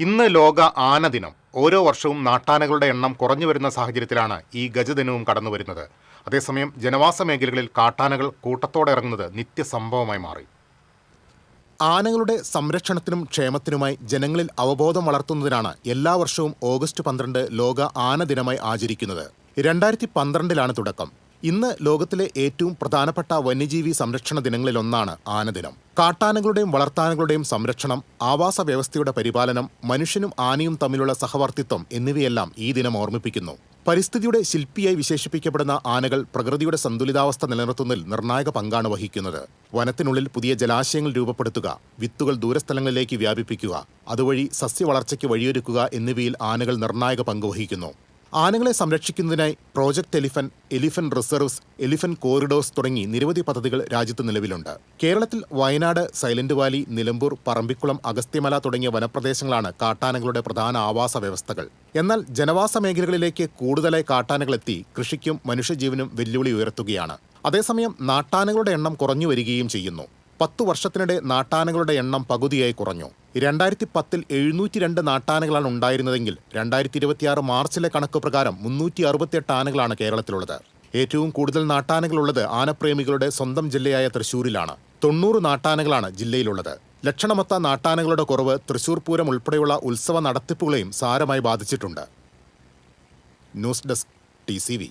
ഇന്ന് ലോക ആന ദിനം. ഓരോ വർഷവും നാട്ടാനകളുടെ എണ്ണം കുറഞ്ഞു വരുന്ന സാഹചര്യത്തിലാണ് ഈ ഗജദിനവും കടന്നു വരുന്നത്. അതേസമയം ജനവാസ മേഖലകളിൽ കാട്ടാനകൾ കൂട്ടത്തോടെ ഇറങ്ങുന്നത് നിത്യസംഭവമായി മാറി. ആനകളുടെ സംരക്ഷണത്തിനും ക്ഷേമത്തിനുമായി ജനങ്ങളിൽ അവബോധം വളർത്തുന്നതിനാണ് എല്ലാ വർഷവും ഓഗസ്റ്റ് 12 ലോക ആന ദിനമായി ആചരിക്കുന്നത്. 2012 തുടക്കം. ഇന്ന് ലോകത്തിലെ ഏറ്റവും പ്രധാനപ്പെട്ട വന്യജീവി സംരക്ഷണ ദിനങ്ങളിലൊന്നാണ് ആനദിനം. കാട്ടാനകളുടെയും വളർത്താനകളുടെയും സംരക്ഷണം, ആവാസ വ്യവസ്ഥയുടെ പരിപാലനം, മനുഷ്യനും ആനയും തമ്മിലുള്ള സഹവർത്തിത്വം എന്നിവയെല്ലാം ഈ ദിനം ഓർമ്മിപ്പിക്കുന്നു. പരിസ്ഥിതിയുടെ ശില്പിയായി വിശേഷിപ്പിക്കപ്പെടുന്ന ആനകൾ പ്രകൃതിയുടെ സന്തുലിതാവസ്ഥ നിലനിർത്തുന്നതിൽ നിർണായക പങ്കാണ് വഹിക്കുന്നത്. വനത്തിനുള്ളിൽ പുതിയ ജലാശയങ്ങൾ രൂപപ്പെടുത്തുക, വിത്തുകൾ ദൂരസ്ഥലങ്ങളിലേക്ക് വ്യാപിപ്പിക്കുക, അതുവഴി സസ്യവളർച്ചയ്ക്ക് വഴിയൊരുക്കുക എന്നിവയിൽ ആനകൾ നിർണായക പങ്ക് വഹിക്കുന്നു. ആനകളെ സംരക്ഷിക്കുന്നതിനായി project elephant, elephant reserves, elephant corridors തുടങ്ങി നിരവധി പദ്ധതികൾ രാജ്യത്ത് നിലവിലുണ്ട്. കേരളത്തിൽ വയനാട്, സൈലന്റ് വാലി, നിലമ്പൂർ, പറമ്പിക്കുളം, അഗസ്ത്യമല തുടങ്ങിയ വനപ്രദേശങ്ങളാണ് കാട്ടാനകളുടെ പ്രധാന ആവാസ വ്യവസ്ഥകൾ. എന്നാൽ ജനവാസ മേഖലകളിലേക്ക് കൂടുതലായി കാട്ടാനകളെത്തി കൃഷിക്കും മനുഷ്യജീവനും വെല്ലുവിളി ഉയർത്തുകയാണ്. അതേസമയം നാട്ടാനകളുടെ എണ്ണം കുറഞ്ഞു വരികയും ചെയ്യുന്നു. 10 വർഷത്തിനിടെ നാട്ടാനകളുടെ എണ്ണം പകുതിയായി കുറഞ്ഞു. 2010 702 നാട്ടാനകളാണ് ഉണ്ടായിരുന്നതെങ്കിൽ 2026 മാർച്ചിലെ കണക്ക് പ്രകാരം 368 ആനകളാണ് കേരളത്തിലുള്ളത്. ഏറ്റവും കൂടുതൽ നാട്ടാനകളുള്ളത് ആനപ്രേമികളുടെ സ്വന്തം ജില്ലയായ തൃശൂരിലാണ്. 90 നാട്ടാനകളാണ് ജില്ലയിലുള്ളത്. ലക്ഷണമൊത്ത നാട്ടാനകളുടെ കുറവ് തൃശൂർ പൂരം ഉൾപ്പെടെയുള്ള ഉത്സവ നടത്തിപ്പുകളെയും സാരമായി ബാധിച്ചിട്ടുണ്ട്. News desk TCV.